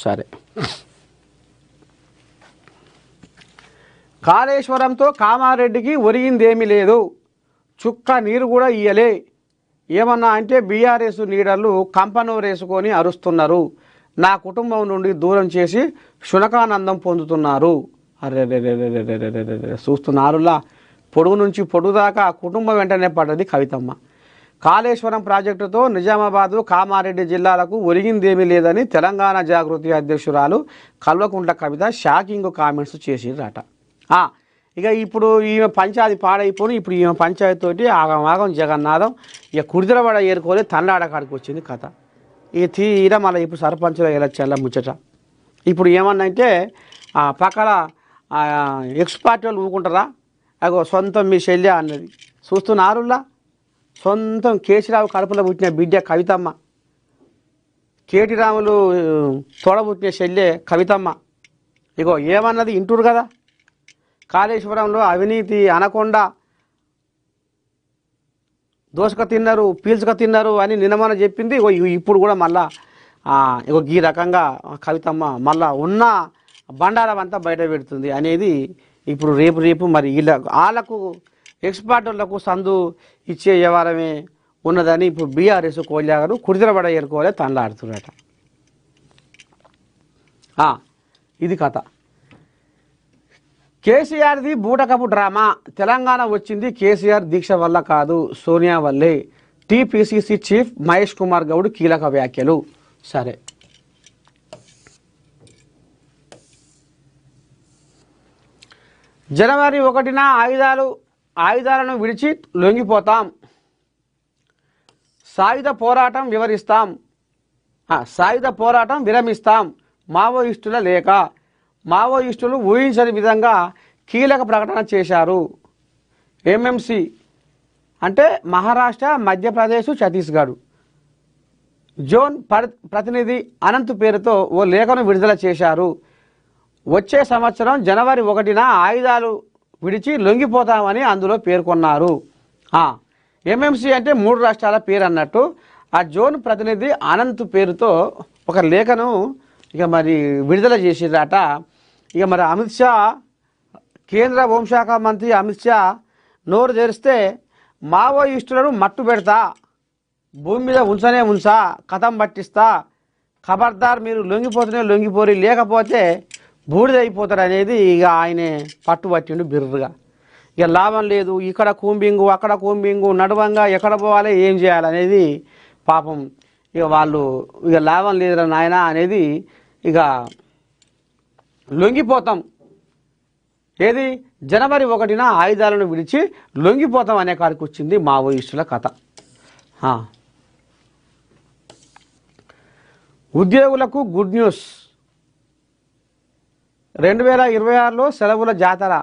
సరే, కాళేశ్వరంతో కామారెడ్డికి ఒరిగిందేమీ లేదు, చుక్క నీరు కూడా ఇయ్యలే. ఏమన్నా అంటే బీఆర్ఎస్ లీడర్లు కంపనోరేసుకొని అరుస్తున్నారు, నా కుటుంబం నుండి దూరం చేసి శునకానందం పొందుతున్నారు. అరే చూస్తున్నారులా, పొడుగు నుంచి పొడుగు దాకా కుటుంబం వెంటనే పడ్డది కవితమ్మ. కాళేశ్వరం ప్రాజెక్టుతో నిజామాబాదు కామారెడ్డి జిల్లాలకు ఒరిగిందేమీ లేదని తెలంగాణ జాగృతి అధ్యక్షురాలు కల్వకుంట్ల కవిత షాకింగ్ కామెంట్స్ చేసిరట. ఇక ఇప్పుడు ఈమె పంచాయతీ పాడైపోయి ఇప్పుడు ఈమె పంచాయతీ తోటి ఆగమాగం జగన్నాథం ఇక కుడిదలబడ ఏరుకోలే తండ్లాడకాడికి వచ్చింది కథ. ఈ తీర మళ్ళీ ఇప్పుడు సర్పంచుల ఎలక్షన్ల ముచ్చట. ఇప్పుడు ఏమన్నా అంటే పక్కన ఎక్స్ పార్టీ వాళ్ళు ఊరుకుంటారా, అగో సొంతం మీ శల్య అన్నది చూస్తున్నారులా, సొంతం కేసీరావు కడుపులో పుట్టిన బిడ్డ కవితమ్మ, కేటీ రాములు తోడబుట్టిన శల్యే కవితమ్మ. ఇగో ఏమన్నది ఇంటూరు కదా, కాళేశ్వరంలో అవినీతి అనకుండా దోసక తిన్నారు పీల్చుక తిన్నారు అని నిన్నమన చెప్పింది. ఇప్పుడు కూడా మళ్ళా ఇగో ఈ రకంగా కవితమ్మ మళ్ళా ఉన్న బండారం అంతా బయట పెడుతుంది అనేది ఇప్పుడు రేపు మరి వాళ్ళకు ఎక్స్పర్ట్లకు సందు ఇచ్చే వ్యవహారమే ఉన్నదని ఇప్పుడు బీఆర్ఎస్ కోల్యాగారు కుడిదలబడ ఏరుకోలే తనలాడుతున్నారట. ఇది కథ. కేసీఆర్ది బూటకపు డ్రామా, తెలంగాణ వచ్చింది కేసీఆర్ దీక్ష వల్ల కాదు సోనియా వల్లే, టీపీసీసీ చీఫ్ మహేష్ కుమార్ గౌడ్ కీలక వ్యాఖ్యలు. సరే, జనవరి 1న ఆయుధాలను విడిచి లొంగిపోతాం, సాయుధ పోరాటం విరమిస్తాం, మావోయిస్టుల లేఖ. మావోయిస్టులు ఊహించని విధంగా కీలక ప్రకటన చేశారు. ఎంఎంసీ అంటే మహారాష్ట్ర, మధ్యప్రదేశ్, ఛత్తీస్గఢ్ జోన్ ప్రతినిధి అనంత్ పేరుతో ఓ లేఖను విడుదల చేశారు. వచ్చే సంవత్సరం జనవరి 1న ఆయుధాలు విడిచి లొంగిపోతామని అందులో పేర్కొన్నారు. ఎంఎంసీ అంటే 3 రాష్ట్రాల పేరు అన్నట్టు. ఆ జోన్ ప్రతినిధి అనంత్ పేరుతో ఒక లేఖను ఇక మరి విడుదల చేసిరట. ఇక మరి అమిత్ షా, కేంద్ర హోంశాఖ మంత్రి అమిత్ షా నోరు తెరిస్తే మావోయిస్టులను మట్టు పెడతా, భూమి మీద ఉంచా, కథం పట్టిస్తా, ఖబర్దార్ మీరు లొంగిపోరి లేకపోతే బూడిదైపోతారు అనేది ఇక ఆయనే పట్టుబట్టిండు బిర్రుగా. ఇక లాభం లేదు, ఇక్కడ కూంబింగు అక్కడ కూంబింగు నడవంగా ఎక్కడ పోవాలి ఏం చేయాలనేది పాపం ఇక వాళ్ళు ఇక లాభం లేదురా నాయన అనేది ఇక లొంగిపోతాం, ఏది జనవరి 1న ఆయుధాలను విడిచి లొంగిపోతాం అనే కాడికి వచ్చింది మావోయిస్టుల కథ. ఉద్యోగులకు గుడ్ న్యూస్, 2026లో సెలవుల జాతర,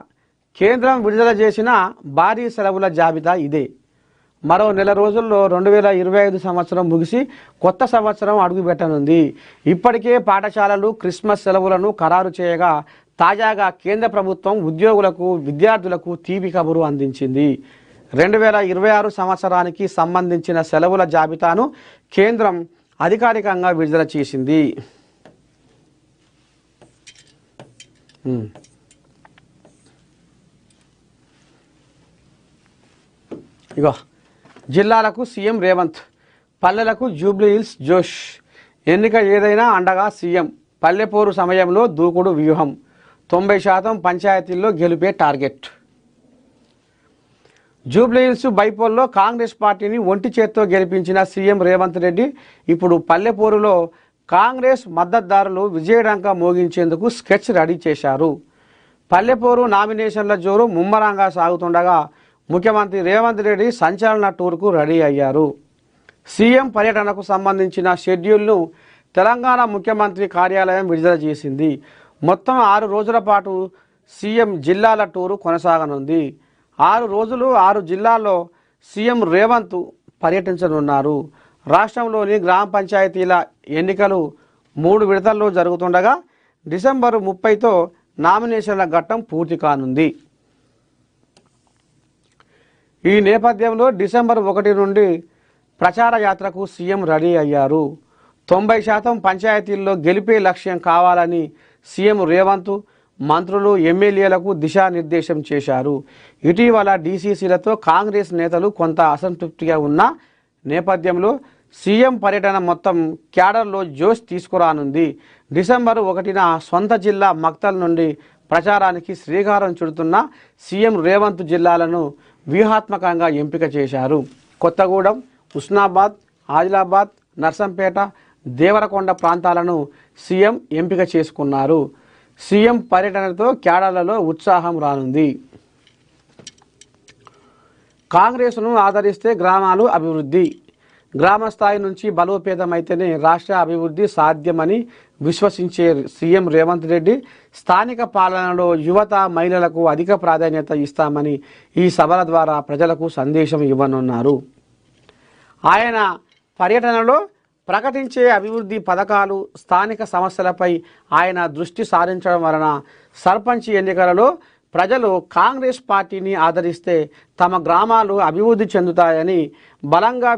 కేంద్రం విడుదల చేసిన భారీ సెలవుల జాబితా ఇదే. మరో నెల రోజుల్లో 2025 సంవత్సరం ముగిసి కొత్త సంవత్సరం అడుగుపెట్టనుంది. ఇప్పటికే పాఠశాలలు క్రిస్మస్ సెలవులను ఖరారు చేయగా తాజాగా కేంద్ర ప్రభుత్వం ఉద్యోగులకు, విద్యార్థులకు తీపి కబురు అందించింది. 2026 సంవత్సరానికి సంబంధించిన సెలవుల జాబితాను కేంద్రం అధికారికంగా విడుదల చేసింది. ఇగో జిల్లాలకు సీఎం రేవంత్, పల్లెలకు జూబ్లీ హిల్స్ జోష్, ఎన్నిక ఏదైనా అండగా సీఎం, పల్లెపోరు సమయంలో దూకుడు వ్యూహం, 90% పంచాయతీల్లో గెలిపే టార్గెట్. జూబ్లీ హిల్స్ బైపోల్లో కాంగ్రెస్ పార్టీని ఒంటి చేత్తో గెలిపించిన సీఎం రేవంత్ రెడ్డి ఇప్పుడు పల్లెపోరులో కాంగ్రెస్ మద్దతుదారులు విజయడంక మోగించేందుకు స్కెచ్ రెడీ చేశారు. పల్లెపోరు నామినేషన్ల జోరు ముమ్మరంగా సాగుతుండగా ముఖ్యమంత్రి రేవంత్ రెడ్డి సంచలన టూర్కు రెడీ అయ్యారు. సీఎం పర్యటనకు సంబంధించిన షెడ్యూల్ను తెలంగాణ ముఖ్యమంత్రి కార్యాలయం విడుదల చేసింది. మొత్తం 6 రోజుల పాటు సీఎం జిల్లాల టూరు కొనసాగనుంది. 6 రోజులు 6 జిల్లాల్లో సీఎం రేవంత్ పర్యటించనున్నారు. రాష్ట్రంలోని గ్రామ పంచాయతీల ఎన్నికలు 3 విడతల్లో జరుగుతుండగా డిసెంబర్ 30తో నామినేషన్ల ఘట్టం పూర్తి కానుంది. ఈ నేపథ్యంలో డిసెంబర్ 1 నుండి ప్రచార యాత్రకు సీఎం రెడీ అయ్యారు. 90% పంచాయతీల్లో గెలిపే లక్ష్యం కావాలని సీఎం రేవంత్ మంత్రులు ఎమ్మెల్యేలకు దిశానిర్దేశం చేశారు. ఇటీవల డీసీసీలతో కాంగ్రెస్ నేతలు కొంత అసంతృప్తిగా ఉన్న నేపథ్యంలో సీఎం పర్యటన మొత్తం క్యాడర్లో జోష్ తీసుకురానుంది. డిసెంబర్ 1న సొంత జిల్లా మక్తల్ నుండి ప్రచారానికి శ్రీకారం చుడుతున్న సీఎం రేవంత్ జిల్లాలను వ్యూహాత్మకంగా ఎంపిక చేశారు. కొత్తగూడెం, హుస్నాబాద్, ఆదిలాబాద్, నర్సంపేట, దేవరకొండ ప్రాంతాలను సీఎం ఎంపిక చేసుకున్నారు. సీఎం పర్యటనతో క్యాడర్లలో ఉత్సాహం రానుంది. కాంగ్రెస్ను ఆదరిస్తే గ్రామాలు అభివృద్ధి. గ్రామ స్థాయి నుంచి బలోపేతమైతేనే రాష్ట్ర అభివృద్ధి సాధ్యమని విశ్వసించే సీఎం రేవంత్ రెడ్డి స్థానిక పాలనలో యువత, మహిళలకు అధిక ప్రాధాన్యత ఇస్తామని ఈ సభల ద్వారా ప్రజలకు సందేశం ఇవ్వనున్నారు. ఆయన పర్యటనలో ప్రకటించే అభివృద్ధి పథకాలు, స్థానిక సమస్యలపై ఆయన దృష్టి సారించడం వలన సర్పంచ్ ఎన్నికలలో ప్రజలు కాంగ్రెస్ పార్టీని ఆదరిస్తే తమ గ్రామాలు అభివృద్ధి చెందుతాయని బలంగా